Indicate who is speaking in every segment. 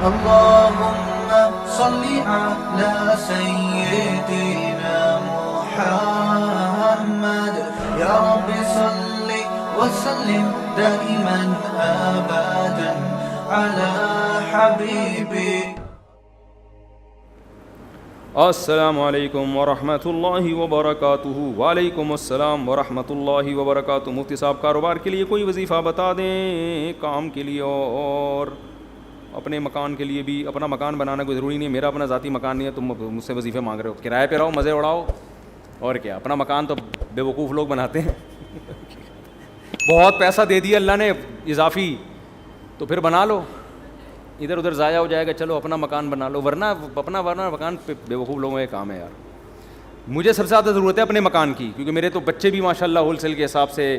Speaker 1: اللهم صل على سيدنا محمد يا رب صل وسلم دائما أبدا على حبيبك.
Speaker 2: السلام علیکم ورحمۃ اللہ وبرکاتہ. وعلیکم السلام ورحمۃ اللہ وبرکاتہ. مفتی صاحب کاروبار کے لیے کوئی وظیفہ بتا دیں, کام کے لیے اور اپنے مکان کے لیے بھی. اپنا مکان بنانا کوئی ضروری نہیں ہے, میرا اپنا ذاتی مکان نہیں ہے, تم مجھ سے وظیفے مانگ رہے ہو. کرائے پہ رہو, مزے اڑاؤ, اور کیا. اپنا مکان تو بے وقوف لوگ بناتے ہیں. بہت پیسہ دے دیا اللہ نے اضافی, تو پھر بنا لو, ادھر ادھر ضائع ہو جائے گا. چلو اپنا مکان بنا لو, ورنہ مکان بے وقوف لوگوں کا کام ہے یار. مجھے سب سے زیادہ ضرورت ہے اپنے مکان کی, کیونکہ میرے تو بچے بھی ماشاء اللہ ہول سیل کے حساب سے,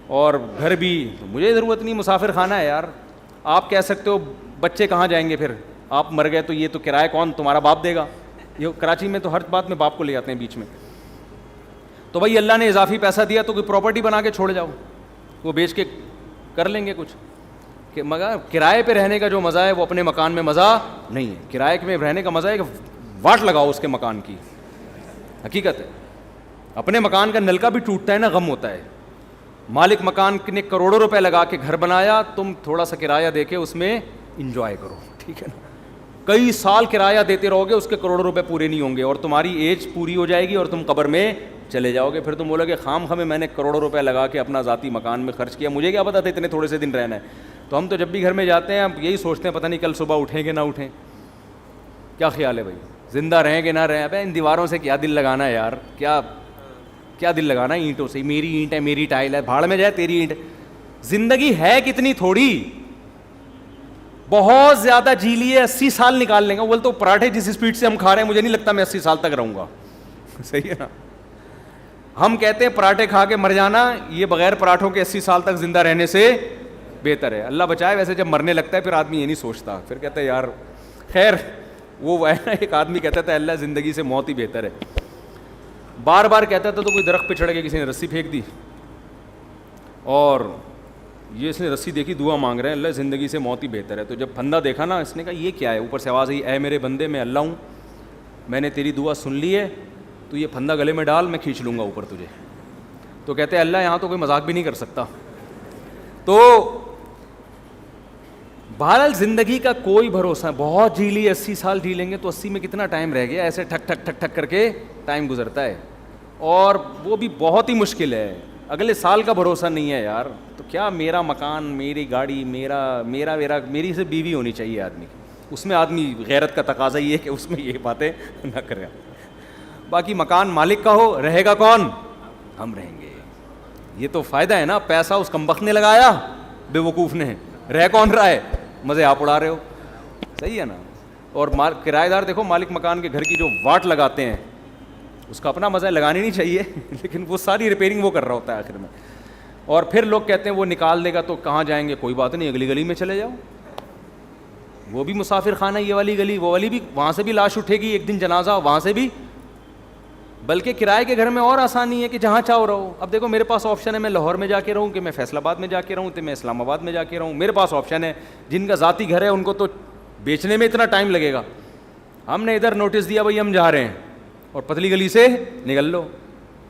Speaker 2: اور گھر بھی. تو مجھے ضرورت نہیں, مسافر خانہ ہے یار. آپ کہہ سکتے ہو بچے کہاں جائیں گے, پھر آپ مر گئے تو یہ تو کرایہ کون, تمہارا باپ دے گا. یہ کراچی میں تو ہر بات میں باپ کو لے آتے ہیں بیچ میں. تو بھائی اللہ نے اضافی پیسہ دیا تو کوئی پراپرٹی بنا کے چھوڑ جاؤ, وہ بیچ کے کر لیں گے کچھ. کہ مگر کرائے پہ رہنے کا جو مزہ ہے وہ اپنے مکان میں مزہ نہیں ہے. کرائے میں رہنے کا مزہ ہے کہ واٹ لگاؤ اس کے مکان کی, حقیقت ہے. اپنے مکان کا نلکا بھی ٹوٹتا ہے نا, غم ہوتا ہے. مالک مکان نے کروڑوں روپے لگا کے گھر بنایا, تم تھوڑا سا کرایہ دے کے اس میں انجوائے کرو, ٹھیک ہے نا. کئی سال کرایہ دیتے رہو گے, اس کے کروڑوں روپے پورے نہیں ہوں گے, اور تمہاری ایج پوری ہو جائے گی اور تم قبر میں چلے جاؤ گے. پھر تم بولو گے خام خامے میں نے کروڑوں روپے لگا کے اپنا ذاتی مکان میں خرچ کیا, مجھے کیا پتا تھا اتنے تھوڑے سے دن رہنا ہے. تو ہم تو جب بھی گھر میں جاتے ہیں ہم یہی سوچتے ہیں پتہ نہیں کل صبح اٹھیں گے نہ اٹھیں. کیا خیال ہے بھائی, زندہ رہیں گے نہ رہیں. ابے ان دیواروں سے کیا دل لگانا ہے یار, کیا دل لگانا ہے اینٹوں سے. میری اینٹ ہے, میری ٹائل ہے, بھاڑ میں جائے تیری اینٹ. زندگی ہے کتنی تھوڑی, بہت زیادہ جی لیے 80 سال نکال لیں گے. بول تو پراٹھے جس اسپیڈ سے ہم کھا رہے ہیں مجھے نہیں لگتا میں 80 سال تک رہوں گا. صحیح ہے نا. ہم کہتے ہیں پراٹھے کھا کے مر جانا, یہ بغیر پراٹھوں کے 80 سال تک زندہ رہنے سے بہتر ہے. اللہ بچائے. ویسے جب مرنے لگتا ہے پھر آدمی یہ نہیں سوچتا, پھر کہتا ہے یار خیر. وہ ہے نا, ایک آدمی کہتا تھا اللہ زندگی سے موت ہی بہتر ہے. بار بار کہتا تھا تو کوئی درخت پہ چڑھ کے کسی نے رسی پھینک دی, اور یہ اس نے رسی دیکھی, دعا مانگ رہے ہیں اللہ زندگی سے موت ہی بہتر ہے. تو جب پھندا دیکھا نا, اس نے کہا یہ کیا ہے. اوپر سے آواز آئی, اے میرے بندے میں اللہ ہوں, میں نے تیری دعا سن لی ہے, تو یہ پھندا گلے میں ڈال, میں کھینچ لوں گا اوپر تجھے. تو کہتے ہیں اللہ یہاں تو کوئی مذاق بھی نہیں کر سکتا. تو بہرحال زندگی کا کوئی بھروسہ. بہت جی لی, 80 سال جی لیں گے تو 80 میں کتنا ٹائم رہ گیا. ایسے ٹھک ٹھک ٹھک ٹھک کر کے ٹائم گزرتا ہے, اور وہ بھی بہت ہی مشکل ہے. اگلے سال کا بھروسہ نہیں ہے یار. تو کیا میرا مکان, میری گاڑی, میری سے بیوی ہونی چاہیے آدمی کی. اس میں آدمی غیرت کا تقاضا یہ ہے کہ اس میں یہ باتیں نہ کرے. باقی مکان مالک کا ہو, رہے گا کون, ہم رہیں گے. یہ تو فائدہ ہے نا. پیسہ اس کمبخت نے لگایا, بے وقوف نے, رہ کون رہا ہے, مزے آپ اڑا رہے ہو. صحیح ہے نا. اور کرایہ دار دیکھو, مالک مکان کے گھر کی جو واٹ لگاتے ہیں اس کا اپنا مزہ ہے, لگانی نہیں چاہیے, لیکن وہ ساری ریپیئرنگ وہ کر رہا ہوتا ہے آخر میں. اور پھر لوگ کہتے ہیں وہ نکال دے گا تو کہاں جائیں گے. کوئی بات نہیں, اگلی گلی میں چلے جاؤ, وہ بھی مسافر خانہ, یہ والی گلی, وہ والی بھی, وہاں سے بھی لاش اٹھے گی ایک دن جنازہ, وہاں سے بھی. بلکہ کرائے کے گھر میں اور آسانی ہے کہ جہاں چاہو رہو. اب دیکھو میرے پاس آپشن ہے, میں لاہور میں جا کے رہوں, کہ میں فیصل آباد میں جا کے رہوں, کہ میں اسلام آباد میں جا کے رہوں. میرے پاس آپشن ہے. جن کا ذاتی گھر ہے ان کو تو بیچنے میں اتنا ٹائم لگے گا. ہم نے ادھر نوٹس دیا بھائی ہم جا رہے ہیں, اور پتلی گلی سے نکل لو.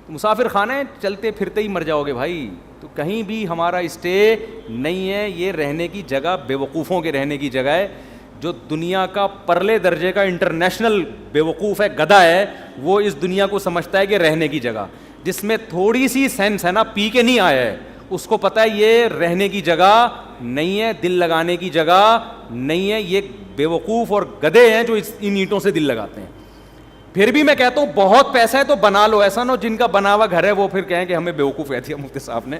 Speaker 2: مسافر خانہ ہے, چلتے پھرتے ہی مر جاؤ گے بھائی. تو کہیں بھی ہمارا اسٹے نہیں ہے. یہ رہنے کی جگہ بے وقوفوں کے رہنے کی جگہ ہے. جو دنیا کا پرلے درجے کا انٹرنیشنل بے وقوف ہے, گدھا ہے, وہ اس دنیا کو سمجھتا ہے کہ رہنے کی جگہ جس میں تھوڑی سی سینس ہے نا, پی کے نہیں آیا ہے, اس کو پتہ ہے یہ رہنے کی جگہ نہیں ہے, دل لگانے کی جگہ نہیں ہے. یہ بے وقوف اور گدھے ہیں جو ان اینٹوں سے دل لگاتے ہیں. پھر بھی میں کہتا ہوں بہت پیسہ ہے تو بنا لو. ایسا نہ ہو جن کا بنا ہوا گھر ہے وہ پھر کہیں کہ ہمیں بے وقوف کہہ دیا مفتی صاحب نے.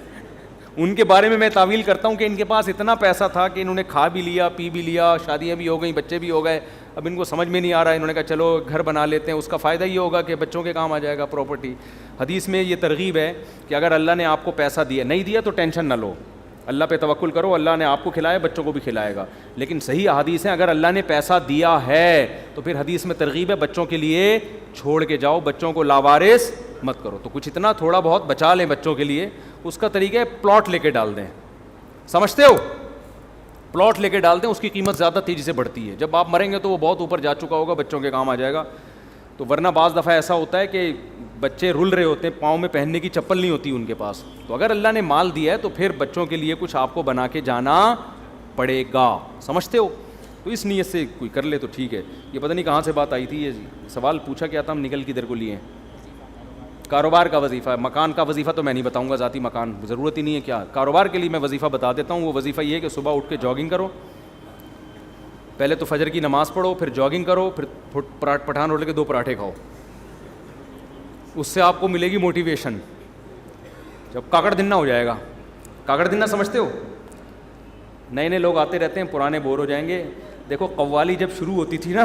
Speaker 2: ان کے بارے میں تعویل کرتا ہوں کہ ان کے پاس اتنا پیسہ تھا کہ انہوں نے کھا بھی لیا, پی بھی لیا, شادیاں بھی ہو گئیں, بچے بھی ہو گئے. اب ان کو سمجھ میں نہیں آ رہا ہے, انہوں نے کہا چلو گھر بنا لیتے ہیں. اس کا فائدہ یہ ہوگا کہ بچوں کے کام آ جائے گا پراپرٹی. حدیث میں یہ ترغیب ہے کہ اگر اللہ نے آپ کو پیسہ دیا, نہیں دیا تو ٹینشن نہ لو, اللہ پہ توکل کرو, اللہ نے آپ کو کھلایا, بچوں کو بھی کھلائے گا. لیکن صحیح حدیث ہے, اگر اللہ نے پیسہ دیا ہے تو پھر حدیث میں ترغیب ہے بچوں کے لیے چھوڑ کے جاؤ, بچوں کو لاوارث مت کرو. تو کچھ اتنا تھوڑا بہت بچا لیں بچوں کے لیے. اس کا طریقہ ہے پلاٹ لے کے ڈال دیں. سمجھتے ہو, پلاٹ لے کے ڈالتے ہیں, اس کی قیمت زیادہ تیزی سے بڑھتی ہے. جب آپ مریں گے تو وہ بہت اوپر جا چکا ہوگا, بچوں کے کام آ جائے گا. تو ورنہ بعض دفعہ ایسا ہوتا ہے کہ بچے رل رہے ہوتے ہیں, پاؤں میں پہننے کی چپل نہیں ہوتی ان کے پاس. تو اگر اللہ نے مال دیا ہے تو پھر بچوں کے لیے کچھ آپ کو بنا کے جانا پڑے گا, سمجھتے ہو؟ تو اس نیت سے کوئی کر لے تو ٹھیک ہے. یہ پتہ نہیں کہاں سے بات آئی تھی, یہ سوال پوچھا کیا تھا, ہم نکل کدھر کو لیے. کاروبار کا وظیفہ, مکان کا وظیفہ تو میں نہیں بتاؤں گا, ذاتی مکان ضرورت ہی نہیں ہے. کیا کاروبار کے لیے میں وظیفہ بتا دیتا ہوں. وہ وظیفہ یہ ہے کہ صبح اٹھ کے جاگنگ کرو, پہلے تو فجر کی نماز پڑھو, پھر جاگنگ کرو, پھر پٹھان روٹے کے 2 پراٹھے کھاؤ. اس سے آپ کو ملے گی موٹیویشن. جب کاکڑ دنہ ہو جائے گا, کاکڑ دنہ سمجھتے ہو؟ نئے نئے لوگ آتے رہتے ہیں, پرانے بور ہو جائیں گے. دیکھو قوالی جب شروع ہوتی تھی نا,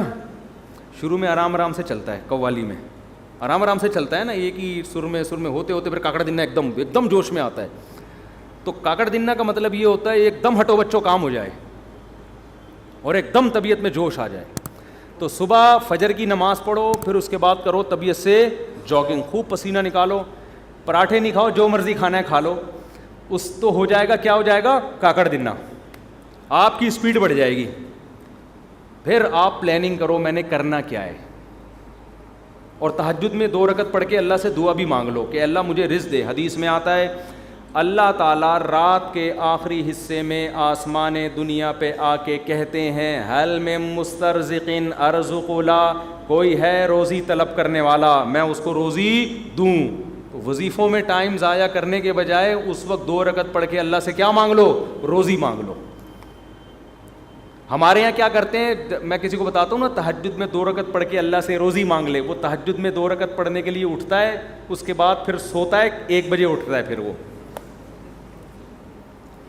Speaker 2: شروع میں آرام آرام سے چلتا ہے, قوالی میں آرام آرام سے چلتا ہے نا, ایک ہی سر میں ہوتے ہوتے پھر کاکڑ دنہ ایک دم جوش میں آتا ہے. تو کاکڑ دنہ کا مطلب یہ ہوتا ہے ایک دم ہٹو بچوں کام ہو جائے اور ایک دم طبیعت میں جوش آ جائے. تو صبح فجر کی نماز پڑھو, پھر اس کے بعد کرو طبیعت سے جاگنگ, خوب پسینہ نکالو. پراٹھے نہیں کھاؤ, جو مرضی کھانا ہے کھا لو. اس تو ہو جائے گا, کیا ہو جائے گا, کاکڑ دنہ. آپ کی اسپیڈ بڑھ جائے گی. پھر آپ پلاننگ کرو میں نے کرنا کیا ہے, اور تہجد میں 2 رکعت پڑھ کے اللہ سے دعا بھی مانگ لو کہ اللہ مجھے رزق دے. حدیث میں آتا ہے اللہ تعالیٰ رات کے آخری حصے میں آسمان دنیا پہ آ کے کہتے ہیں حل میں مسترزقن ارزق لا, کوئی ہے روزی طلب کرنے والا, میں اس کو روزی دوں. تو وظیفوں میں ٹائم ضائع کرنے کے بجائے اس وقت 2 رکعت پڑھ کے اللہ سے کیا مانگ لو, روزی مانگ لو. ہمارے یہاں کیا کرتے ہیں, میں کسی کو بتاتا ہوں نا تہجد میں 2 رکعت پڑھ کے اللہ سے روزی مانگ لے. وہ تہجد میں 2 رکعت پڑھنے کے لیے اٹھتا ہے, اس کے بعد پھر سوتا ہے, 1 بجے اٹھتا ہے پھر وہ.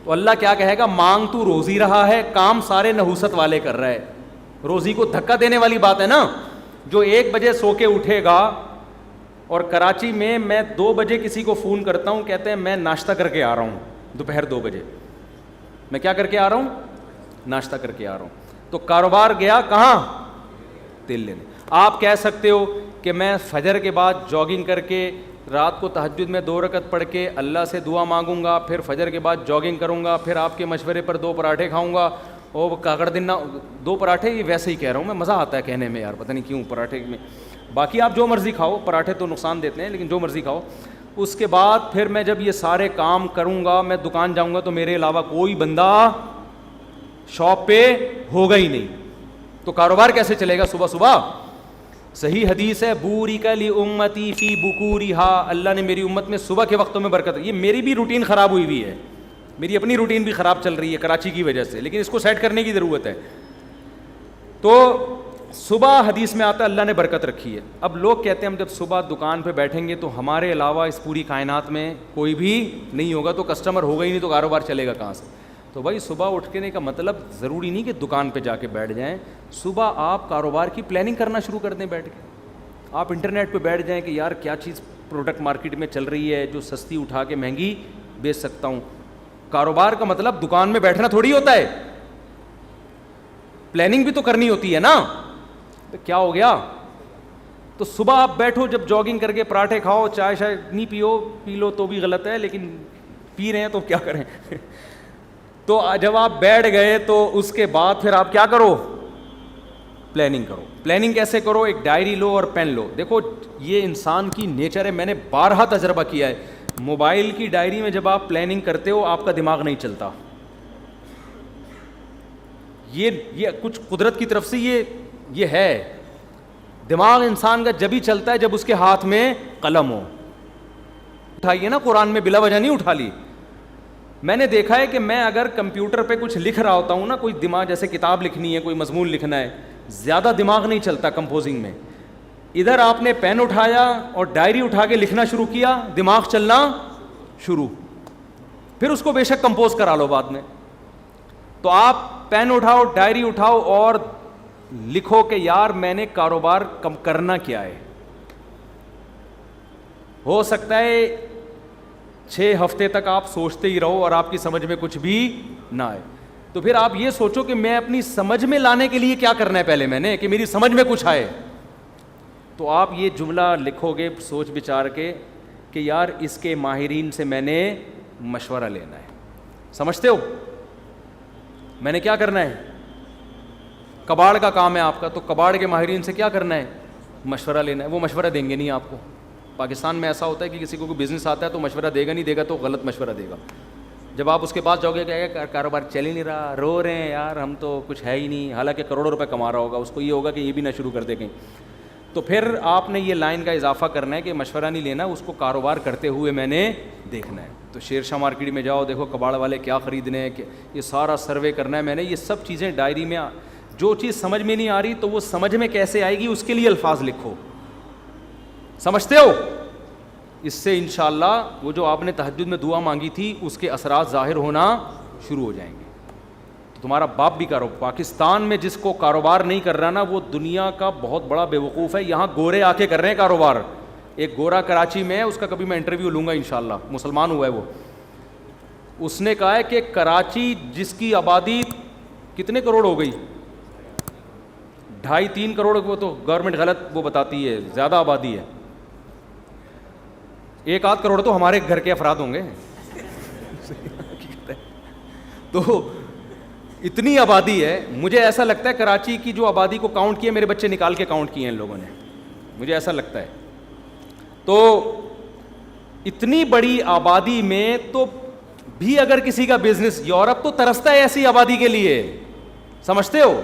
Speaker 2: تو اللہ کیا کہے گا, مانگ تو روزی رہا ہے, کام سارے نحوست والے کر رہا ہے. روزی کو دھکا دینے والی بات ہے نا. جو 1 بجے سو کے اٹھے گا, اور کراچی میں 2 بجے کسی کو فون کرتا ہوں, کہتے ہیں میں ناشتہ کر کے آ رہا ہوں, دوپہر 2 بجے میں کیا کر کے آ رہا ہوں, ناشتہ کر کے آ رہا ہوں. تو کاروبار گیا کہاں, تیل لینے. آپ کہہ سکتے ہو کہ میں فجر کے بعد جاگنگ کر کے رات کو تہجد میں 2 رکعت پڑھ کے اللہ سے دعا مانگوں گا, پھر فجر کے بعد جاگنگ کروں گا, پھر آپ کے مشورے پر 2 پراٹھے کھاؤں گا. اور کاکڑ دنہ 2 پراٹھے, یہ ویسے ہی کہہ رہا ہوں میں, مزہ آتا ہے کہنے میں یار, پتہ نہیں کیوں پراٹھے میں. باقی آپ جو مرضی کھاؤ, پراٹھے تو نقصان دیتے ہیں لیکن جو مرضی کھاؤ. اس کے بعد پھر میں جب یہ سارے کام کروں گا, میں دکان جاؤں گا تو میرے علاوہ کوئی بندہ شاپ پہ ہوگا ہی نہیں. تو کاروبار کیسے چلے گا صبح صبح؟ صحیح حدیث ہے بورک لامتی فی بکورہا, اللہ نے میری امت میں صبح کے وقتوں میں برکت. یہ میری بھی روٹین خراب ہوئی ہے, میری اپنی روٹین بھی خراب چل رہی ہے کراچی کی وجہ سے, لیکن اس کو سیٹ کرنے کی ضرورت ہے. تو صبح حدیث میں آتا ہے اللہ نے برکت رکھی ہے. اب لوگ کہتے ہیں ہم جب صبح دکان پہ بیٹھیں گے تو ہمارے علاوہ اس پوری کائنات میں کوئی بھی نہیں ہوگا, تو کسٹمر ہوگا ہی نہیں, تو کاروبار چلے گا کہاں سے؟ تو بھائی صبح اٹھنے کا مطلب ضروری نہیں کہ دکان پہ جا کے بیٹھ جائیں. صبح آپ کاروبار کی پلاننگ کرنا شروع کر دیں بیٹھ کے. آپ انٹرنیٹ پہ بیٹھ جائیں کہ یار کیا چیز پروڈکٹ مارکیٹ میں چل رہی ہے جو سستی اٹھا کے مہنگی بیچ سکتا ہوں. کاروبار کا مطلب دکان میں بیٹھنا تھوڑی ہوتا ہے, پلاننگ بھی تو کرنی ہوتی ہے نا. تو کیا ہو گیا, تو صبح آپ بیٹھو, جب جاگنگ کر کے پراٹھے کھاؤ, چائے شائے نہیں پی لو تو بھی غلط ہے, لیکن پی رہے ہیں تو کیا کریں. تو جب آپ بیٹھ گئے تو اس کے بعد پھر آپ کیا کرو, پلاننگ کرو. پلاننگ کیسے کرو, ایک ڈائری لو اور پین لو. دیکھو یہ انسان کی نیچر ہے, میں نے بارہا تجربہ کیا ہے. موبائل کی ڈائری میں جب آپ پلاننگ کرتے ہو آپ کا دماغ نہیں چلتا. یہ کچھ قدرت کی طرف سے یہ ہے. دماغ انسان کا جب ہی چلتا ہے جب اس کے ہاتھ میں قلم ہو. اٹھائیے نا, قرآن میں بلا وجہ نہیں اٹھا لی. میں نے دیکھا ہے کہ میں اگر کمپیوٹر پہ کچھ لکھ رہا ہوتا ہوں نا, کوئی دماغ جیسے کتاب لکھنی ہے, کوئی مضمون لکھنا ہے, زیادہ دماغ نہیں چلتا کمپوزنگ میں. ادھر آپ نے پین اٹھایا اور ڈائری اٹھا کے لکھنا شروع کیا, دماغ چلنا شروع. پھر اس کو بے شک کمپوز کرا لو بعد میں. تو آپ پین اٹھاؤ, ڈائری اٹھاؤ اور لکھو کہ یار میں نے کاروبار کم کرنا کیا ہے. ہو سکتا ہے 6 ہفتے تک آپ سوچتے ہی رہو اور آپ کی سمجھ میں کچھ بھی نہ آئے. تو پھر آپ یہ سوچو کہ میں اپنی سمجھ میں لانے کے لیے کیا کرنا ہے پہلے میں نے, کہ میری سمجھ میں کچھ آئے. تو آپ یہ جملہ لکھو گے سوچ بچار کے کہ یار اس کے ماہرین سے میں نے مشورہ لینا ہے. سمجھتے ہو؟ میں نے کیا کرنا ہے, کباڑ کا کام ہے آپ کا, تو کباڑ کے ماہرین سے کیا کرنا ہے, مشورہ لینا ہے. وہ مشورہ دیں گے نہیں آپ کو. پاکستان میں ایسا ہوتا ہے کہ کسی کو کوئی بزنس آتا ہے تو مشورہ دے گا نہیں, دے گا تو غلط مشورہ دے گا. جب آپ اس کے پاس جاؤ گے کہ کاروبار چل ہی نہیں رہا, رو رہے ہیں یار ہم تو کچھ ہے ہی نہیں, حالانکہ کروڑوں روپے کما رہا ہوگا, اس کو یہ ہوگا کہ یہ بھی نہ شروع کر دے کہیں. تو پھر آپ نے یہ لائن کا اضافہ کرنا ہے کہ مشورہ نہیں لینا, اس کو کاروبار کرتے ہوئے میں نے دیکھنا ہے. تو شیر شاہ مارکیٹ میں جاؤ, دیکھو کباڑ والے کیا خریدنے ہیں, کہ یہ سارا سروے کرنا ہے میں نے. یہ سب چیزیں ڈائری میں, جو چیز سمجھ میں نہیں آ رہی تو وہ سمجھ میں کیسے آئے گی اس کے لیے الفاظ لکھو. سمجھتے ہو؟ اس سے انشاءاللہ وہ جو آپ نے تہجد میں دعا مانگی تھی اس کے اثرات ظاہر ہونا شروع ہو جائیں گے. تو تمہارا باپ بھی کرو. پاکستان میں جس کو کاروبار نہیں کر رہا نا وہ دنیا کا بہت بڑا بیوقوف ہے. یہاں گورے آ کے کر رہے ہیں کاروبار. ایک گورا کراچی میں ہے, اس کا کبھی میں انٹرویو لوں گا انشاءاللہ, مسلمان ہوا ہے وہ. اس نے کہا ہے کہ کراچی جس کی آبادی کتنے کروڑ ہو گئی, 2.5-3 کروڑ, وہ تو گورنمنٹ غلط وہ بتاتی ہے, زیادہ آبادی ہے. 1-8 کروڑ تو ہمارے گھر کے افراد ہوں گے. تو اتنی آبادی ہے. مجھے ایسا لگتا ہے کراچی کی جو آبادی کو کاؤنٹ کیا, میرے بچے نکال کے کاؤنٹ کیے ہیں ان لوگوں نے, مجھے ایسا لگتا ہے. تو اتنی بڑی آبادی میں تو بھی اگر کسی کا بزنس, یورپ تو ترستا ہے ایسی آبادی کے لیے, سمجھتے ہو؟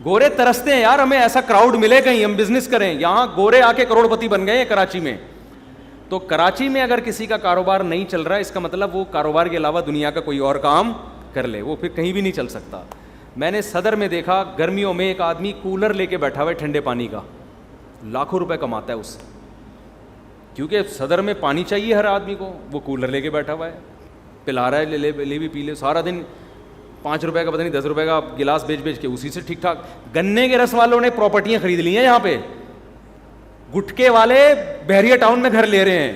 Speaker 2: گورے ترستے ہیں یار ہمیں ایسا کراؤڈ ملے کہیں ہم بزنس کریں. یہاں گورے آ کے کروڑ پتی بن گئے ہیں کراچی میں. تو کراچی میں اگر کسی کا کاروبار نہیں چل رہا ہے, اس کا مطلب وہ کاروبار کے علاوہ دنیا کا کوئی اور کام کر لے, وہ پھر کہیں بھی نہیں چل سکتا. میں نے صدر میں دیکھا گرمیوں میں ایک آدمی کولر لے کے بیٹھا ہوا ہے ٹھنڈے پانی کا, لاکھوں روپے کماتا ہے اس سے, کیونکہ صدر میں پانی چاہیے ہر آدمی کو. وہ کولر لے کے بیٹھا ہوا ہے, پلا رہا ہے, لے بھی پی لے, سارا دن 5 روپے کا پتہ نہیں 10 روپے کا گلاس بیچ کے اسی سے ٹھیک ٹھاک. گنے کے رس والوں نے پراپرٹیاں خرید لی ہیں یہاں پہ, گٹکے والے بحریہ ٹاؤن میں گھر لے رہے ہیں.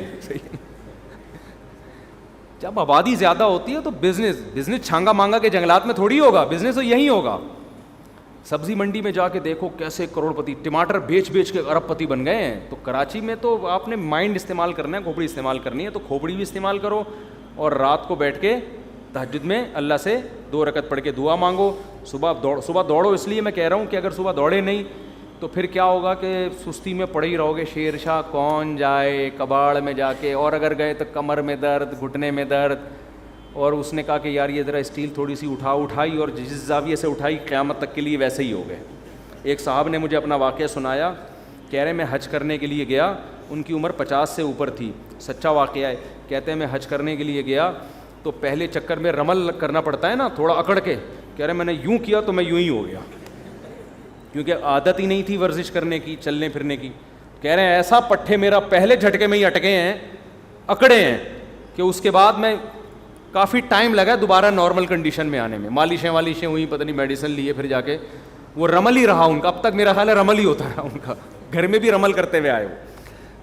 Speaker 2: جب آبادی زیادہ ہوتی ہے تو بزنس چھانگا مانگا کے جنگلات میں تھوڑی ہوگا, بزنس تو یہی ہوگا. سبزی منڈی میں جا کے دیکھو کیسے کروڑ پتی, ٹماٹر بیچ کے ارب پتی بن گئے ہیں. تو کراچی میں تو آپ نے مائنڈ استعمال کرنا ہے, کھوپڑی استعمال کرنی ہے, تو کھوپڑی بھی استعمال کرو, اور رات کو بیٹھ کے تہجد میں اللہ سے 2 رکعت پڑھ کے دعا مانگو. صبح دوڑو, اس لیے میں کہہ رہا ہوں کہ اگر صبح دوڑے نہیں تو پھر کیا ہوگا کہ سستی میں پڑے ہی رہو گے. شیر شاہ کون جائے کباڑ میں جا کے, اور اگر گئے تو کمر میں درد, گھٹنے میں درد. اور اس نے کہا کہ یار یہ ذرا اسٹیل تھوڑی سی اٹھائی, اور جس زاویے سے اٹھائی قیامت تک کے لیے ویسے ہی ہو گئے. ایک صاحب نے مجھے اپنا واقعہ سنایا, کہہ رہے میں حج کرنے کے لیے گیا, ان کی عمر 50 سے اوپر تھی, سچا واقعہ ہے. کہتے ہیں میں حج کرنے کے لیے گیا تو پہلے چکر میں رمل کرنا پڑتا ہے نا, تھوڑا اکڑ کے. کہہ رہے میں نے یوں کیا تو میں یوں ہی ہو گیا, کیونکہ عادت ہی نہیں تھی ورزش کرنے کی, چلنے پھرنے کی. کہہ رہے ہیں ایسا پٹھے میرا پہلے جھٹکے میں ہی اٹکے ہیں, اکڑے ہیں, کہ اس کے بعد میں کافی ٹائم لگا دوبارہ نارمل کنڈیشن میں آنے میں. مالشیں ہوئی, پتہ نہیں میڈیسن لیے, پھر جا کے وہ رمل ہی رہا ان کا. اب تک میرا خیال ہے رمل ہی ہوتا ہے ان کا, گھر میں بھی رمل کرتے ہوئے آئے ہو.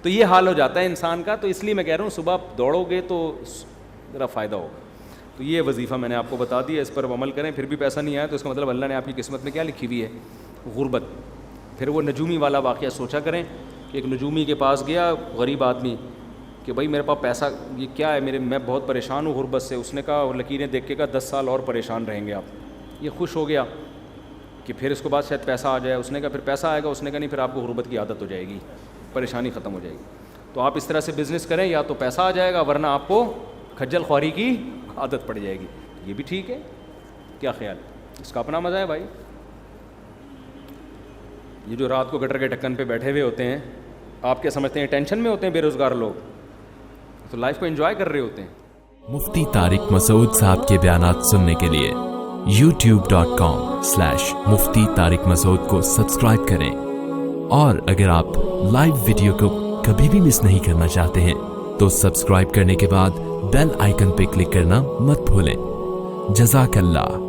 Speaker 2: تو یہ حال ہو جاتا ہے انسان کا. تو اس لیے میں کہہ رہا ہوں صبح دوڑو گے تو ذرا فائدہ ہوگا. تو یہ وظیفہ میں نے آپ کو بتا دیا, اس پر عمل کریں. پھر بھی پیسہ نہیں آیا تو اس کا مطلب اللہ نے آپ کی قسمت میں کیا لکھی ہوئی ہے, غربت. پھر وہ نجومی والا واقعہ سوچا کریں کہ ایک نجومی کے پاس گیا غریب آدمی کہ بھائی میرے پاس پیسہ یہ کیا ہے, میں بہت پریشان ہوں غربت سے. اس نے کہا, اور لکیریں دیکھ کے کہا 10 سال اور پریشان رہیں گے آپ. یہ خوش ہو گیا کہ پھر اس کے بعد شاید پیسہ آ جائے. اس نے کہا پھر پیسہ آئے گا. اس نے کہا نہیں, پھر آپ کو غربت کی عادت ہو جائے گی, پریشانی ختم ہو جائے گی. تو آپ اس طرح سے بزنس کریں, یا تو پیسہ آ جائے گا ورنہ آپ کو کھجل خواری کی عادت پڑ جائے گی. یہ بھی ٹھیک ہے, کیا خیال, اس کا اپنا مزہ ہے بھائی. یہ جو رات کو گٹر کے ڈھکن پہ بیٹھے ہوئے ہوتے ہیں, آپ کیا سمجھتے ہیں ٹینشن میں ہوتے ہیں بے روزگار لوگ؟ تو لائف کو انجوائے کر رہے ہوتے ہیں.
Speaker 3: مفتی طارق مسعود صاحب کے بیانات سننے کے لیے youtube.com/مفتی طارق مسعود کو سبسکرائب کریں, اور اگر آپ لائیو ویڈیو کو کبھی بھی مس نہیں کرنا چاہتے ہیں تو سبسکرائب کرنے کے بعد بیل آئیکن پہ کلک کرنا مت بھولیں. جزاک اللہ.